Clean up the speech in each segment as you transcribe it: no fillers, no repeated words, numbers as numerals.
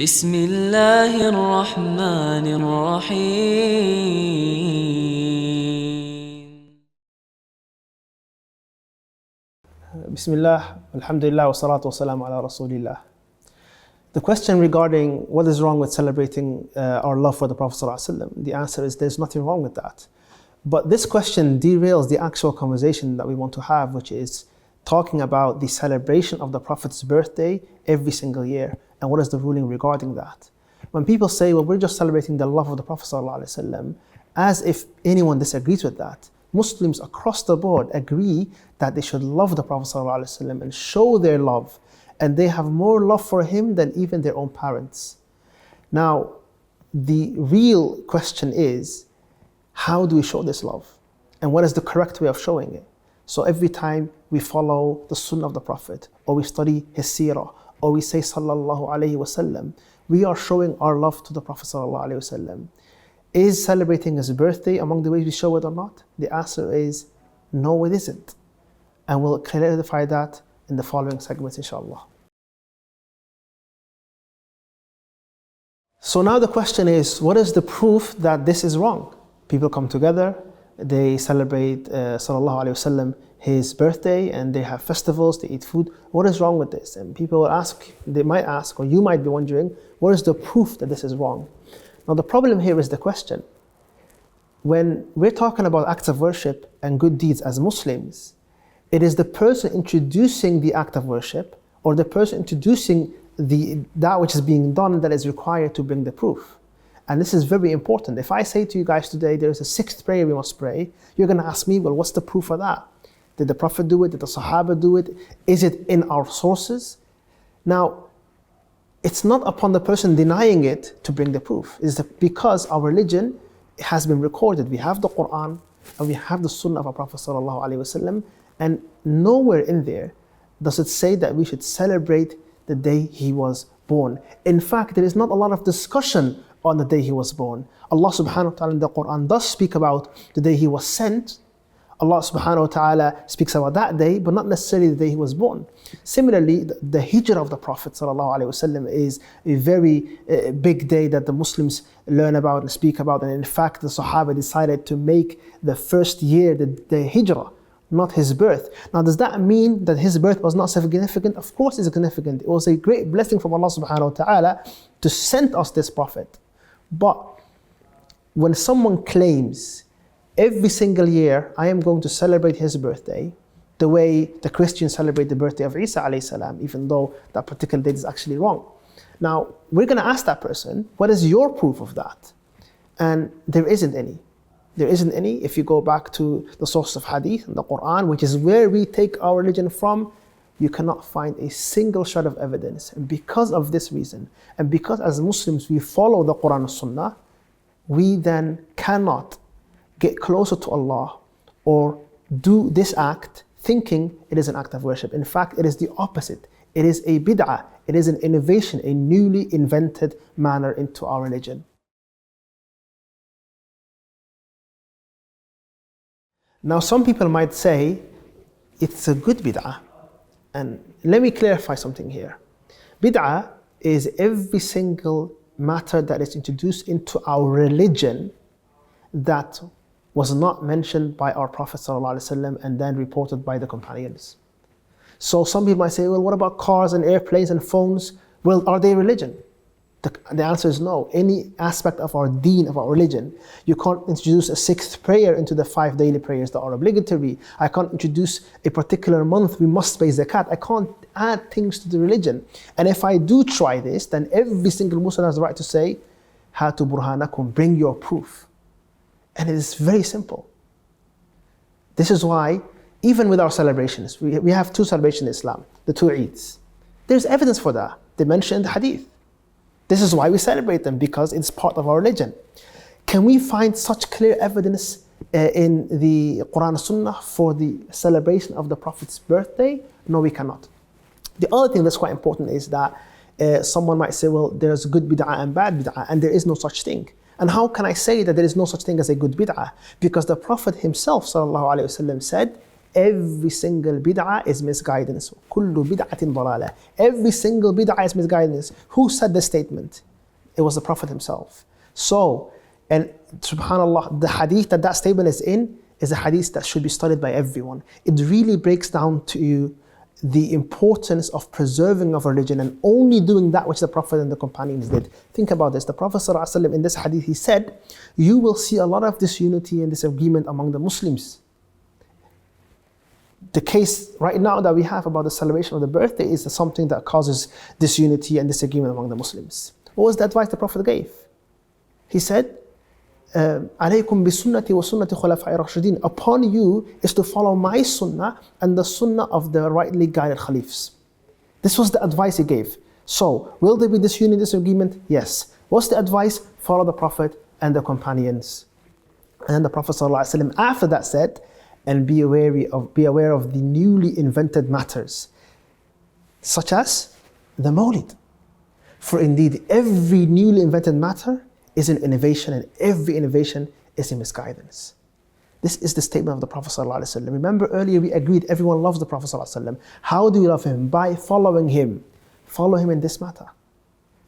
بسم الله الرحمن الرحيم. Bismillah, alhamdulillah, wa salatu wa salam ala rasulillah. The question regarding what is wrong with celebrating our love for the Prophet ﷺ, the answer is there's nothing wrong with that. But this question derails the actual conversation that we want to have, which is talking about the celebration of the Prophet's birthday every single year, and what is the ruling regarding that. When people say, well, we're just celebrating the love of the Prophet ﷺ, as if anyone disagrees with that. Muslims across the board agree that they should love the Prophet ﷺ and show their love, and they have more love for him than even their own parents. Now, the real question is, how do we show this love? And what is the correct way of showing it? So every time we follow the sunnah of the Prophet, or we study his seerah, or we say sallallahu alayhi wasallam, we are showing our love to the Prophet sallallahu alayhi wasallam. Is celebrating his birthday among the ways we show it or not? The answer is no, it isn't. And we'll clarify that in the following segments, inshallah. So now the question is, what is the proof that this is wrong? People come together, they celebrate sallallahu alayhi wasallam his birthday, and they have festivals, they eat food. What is wrong with this? And people will ask, they might ask, or you might be wondering, what is the proof that this is wrong? Now the problem here is the question. When we're talking about acts of worship and good deeds as Muslims, it is the person introducing the act of worship, or the person introducing that which is being done, that is required to bring the proof. And this is very important. If I say to you guys today, there is a sixth prayer we must pray, you're going to ask me, well, what's the proof of that? Did the Prophet do it? Did the Sahaba do it? Is it in our sources? Now, it's not upon the person denying it to bring the proof. It's because our religion has been recorded. We have the Quran and we have the Sunnah of our Prophet ﷺ, and nowhere in there does it say that we should celebrate the day he was born. In fact, there is not a lot of discussion on the day he was born. Allah subhanahu wa ta'ala in the Quran does speak about the day he was sent. Allah subhanahu wa ta'ala speaks about that day, but not necessarily the day he was born. Similarly, the hijrah of the Prophet sallallahu alaihi wasallam is a very big day that the Muslims learn about and speak about. And in fact, the Sahaba decided to make the first year the hijrah, not his birth. Now, does that mean that his birth was not significant? Of course it's significant. It was a great blessing from Allah subhanahu wa ta'ala to send us this Prophet. But when someone claims, every single year I am going to celebrate his birthday, the way the Christians celebrate the birthday of Isa alayhi salam, even though that particular date is actually wrong. Now, we're going to ask that person, what is your proof of that? And there isn't any. There isn't any. If you go back to the source of hadith and the Quran, which is where we take our religion from, you cannot find a single shred of evidence. And because of this reason, and because as Muslims we follow the Quran and Sunnah, we then cannot get closer to Allah or do this act thinking it is an act of worship. In fact, it is the opposite. It is a bid'ah. It is an innovation, a newly invented manner into our religion. Now, some people might say it's a good bid'ah. And let me clarify something here. Bid'ah is every single matter that is introduced into our religion that was not mentioned by our Prophet ﷺ and then reported by the companions. So some people might say, well, what about cars and airplanes and phones? Well, are they religion? The answer is no. Any aspect of our deen, of our religion, you can't introduce a sixth prayer into the 5 daily prayers that are obligatory. I can't introduce a particular month we must pay zakat. I can't add things to the religion. And if I do try this, then every single Muslim has the right to say, Hatu burhanakum, bring your proof. And it is very simple. This is why, even with our celebrations, we have 2 celebrations in Islam, the 2 Eids. There's evidence for that. They mention in the hadith. This is why we celebrate them, because it's part of our religion. Can we find such clear evidence in the Quran and Sunnah for the celebration of the Prophet's birthday? No, we cannot. The other thing that's quite important is that someone might say, well, there's good bid'ah and bad bid'ah, and there is no such thing. And how can I say that there is no such thing as a good bid'ah? Because the Prophet himself sallallahu alaihi wasallam said, Every single bid'ah is misguidance. كُلُّ بِدْعَةٍ ضَلَالَةٍ. Every single bid'ah is misguidance. Who said this statement? It was the Prophet himself. So, and subhanAllah, the hadith that statement is in is a hadith that should be studied by everyone. It really breaks down to you the importance of preserving of religion and only doing that which the Prophet and the companions did. Think about this. The Prophet ﷺ in this hadith, he said, you will see a lot of disunity and disagreement among the Muslims. The case right now that we have about the celebration of the birthday is something that causes disunity and disagreement among the Muslims. What was the advice the Prophet gave? He said, عليكم بسنتي وسنة خلفاء الراشدين. Upon you is to follow my sunnah and the sunnah of the rightly guided caliphs. This was the advice he gave. So, will there be disunity, disagreement? Yes. What's the advice? Follow the Prophet and the companions. And then the Prophet ﷺ after that said, and be aware of the newly invented matters, such as the Mawlid. For indeed, every newly invented matter is an innovation, and every innovation is a misguidance. This is the statement of the Prophet ﷺ. Remember earlier we agreed everyone loves the Prophet ﷺ. How do we love him? By following him. Follow him in this matter.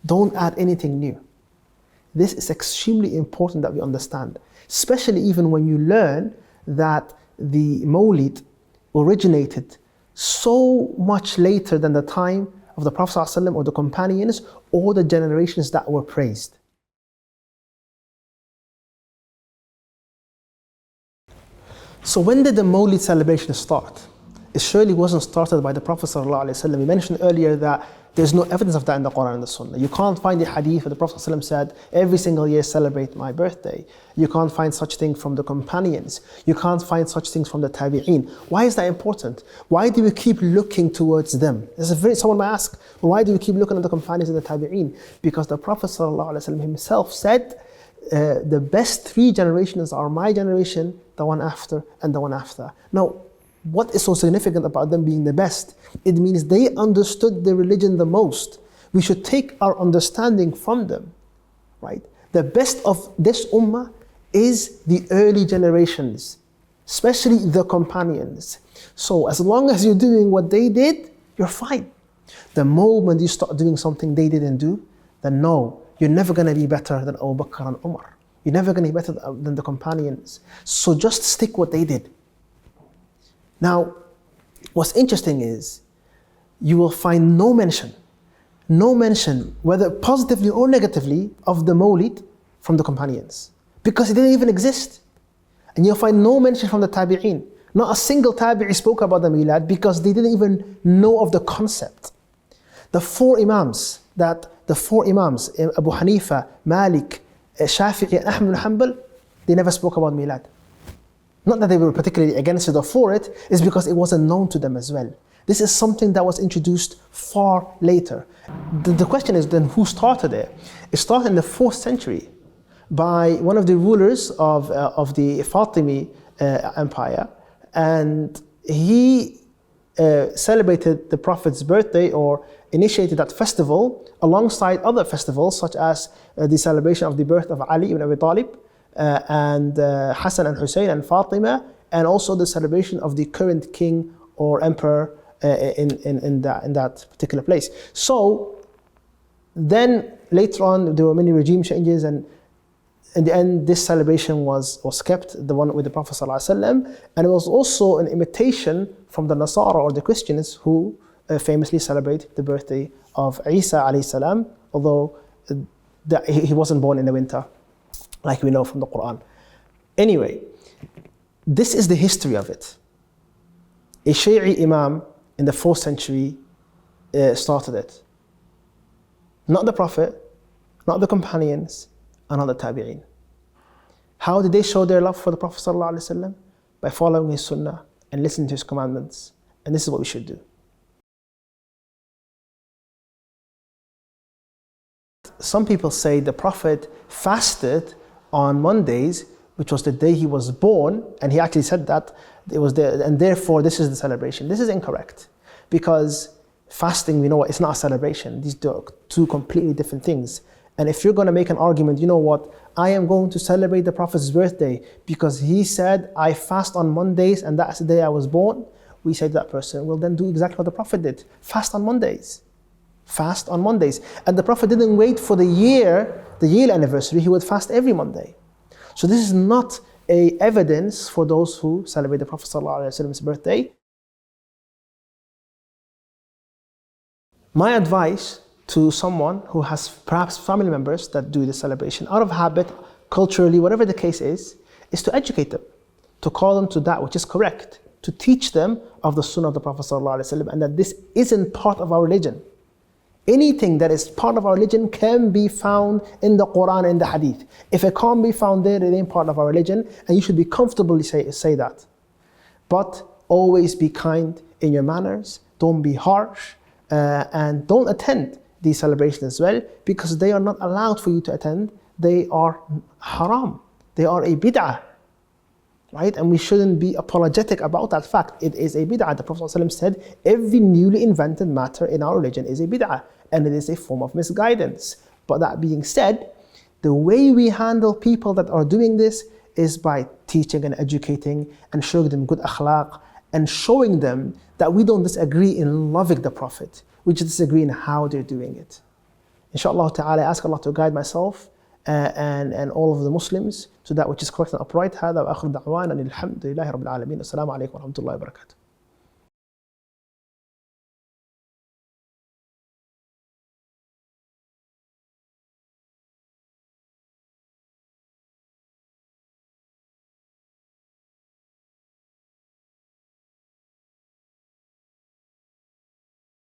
Don't add anything new. This is extremely important that we understand, especially even when you learn that the Mawlid originated so much later than the time of the Prophet ﷺ or the companions or the generations that were praised. So when did the Mawlid celebration start? It surely wasn't started by the Prophet ﷺ. We mentioned earlier that there's no evidence of that in the Quran and the Sunnah. You can't find a hadith where the Prophet ﷺ said, every single year celebrate my birthday. You can't find such thing from the companions. You can't find such things from the tabi'een. Why is that important? Why do we keep looking towards them? Someone might ask, why do we keep looking at the companions and the tabi'een? Because the Prophet ﷺ himself said, the best three generations are my generation, the one after, and the one after. Now, what is so significant about them being the best? It means they understood the religion the most. We should take our understanding from them, right? The best of this ummah is the early generations, especially the companions. So as long as you're doing what they did, you're fine. The moment you start doing something they didn't do, then no, you're never going to be better than Abu Bakr and Umar. You're never going to be better than the companions. So just stick what they did. Now, what's interesting is you will find no mention, whether positively or negatively, of the Mawlid from the companions, because it didn't even exist. And you'll find no mention from the tabi'een. Not a single tabi'i spoke about the Milad because they didn't even know of the concept. The four Imams, Abu Hanifa, Malik, Shafi'i, and Ahmad ibn Hanbal, they never spoke about Milad. Not that they were particularly against it or for it, it's because it wasn't known to them as well. This is something that was introduced far later. The question is then who started it? It started in the 4th century by one of the rulers of the Fatimi Empire, and he celebrated the Prophet's birthday or initiated that festival alongside other festivals such as the celebration of the birth of Ali ibn Abi Talib, and Hassan and Hussein and Fatima, and also the celebration of the current king or emperor in that particular place. So then later on there were many regime changes, and in the end this celebration was kept, the one with the Prophet ﷺ, and it was also an imitation from the Nasara or the Christians who famously celebrate the birthday of Isa alayhi salam, although he wasn't born in the winter, like we know from the Quran. Anyway, this is the history of it. A Shi'i Imam in the 4th century started it. Not the Prophet, not the companions, and not the Tabi'een. How did they show their love for the Prophet ﷺ? By following his sunnah and listening to his commandments. And this is what we should do. Some people say the Prophet fasted on Mondays, which was the day he was born, and he actually said that it was there, and therefore this is the celebration. This is incorrect, because fasting, we know it's not a celebration. These are two completely different things. And if you're going to make an argument, you know what, I am going to celebrate the Prophet's birthday because he said, I fast on Mondays and that's the day I was born, we say to that person, well then do exactly what the Prophet did. Fast on Mondays. Fast on Mondays. And the Prophet didn't wait for the year anniversary, he would fast every Monday. So this is not a evidence for those who celebrate the Prophet ﷺ's birthday. My advice to someone who has perhaps family members that do this celebration out of habit, culturally, whatever the case is to educate them, to call them to that which is correct, to teach them of the Sunnah of the Prophet ﷺ, and that this isn't part of our religion. Anything that is part of our religion can be found in the Quran and the Hadith. If it can't be found there, it ain't part of our religion, and you should be comfortably say that. But always be kind in your manners, don't be harsh, and don't attend these celebrations as well, because they are not allowed for you to attend. They are haram. They are a bid'ah. Right? And we shouldn't be apologetic about that fact. It is a bid'ah. The Prophet ﷺ said, every newly invented matter in our religion is a bid'ah, and it is a form of misguidance. But that being said, the way we handle people that are doing this is by teaching and educating and showing them good akhlaq and showing them that we don't disagree in loving the Prophet. We just disagree in how they're doing it. Inshallah ta'ala, I ask Allah to guide myself and all of the Muslims to that which is correct and upright. هذا وآخر دعوانا الحمد لله رب العالمين. السلام عليكم ورحمة الله وبركاته.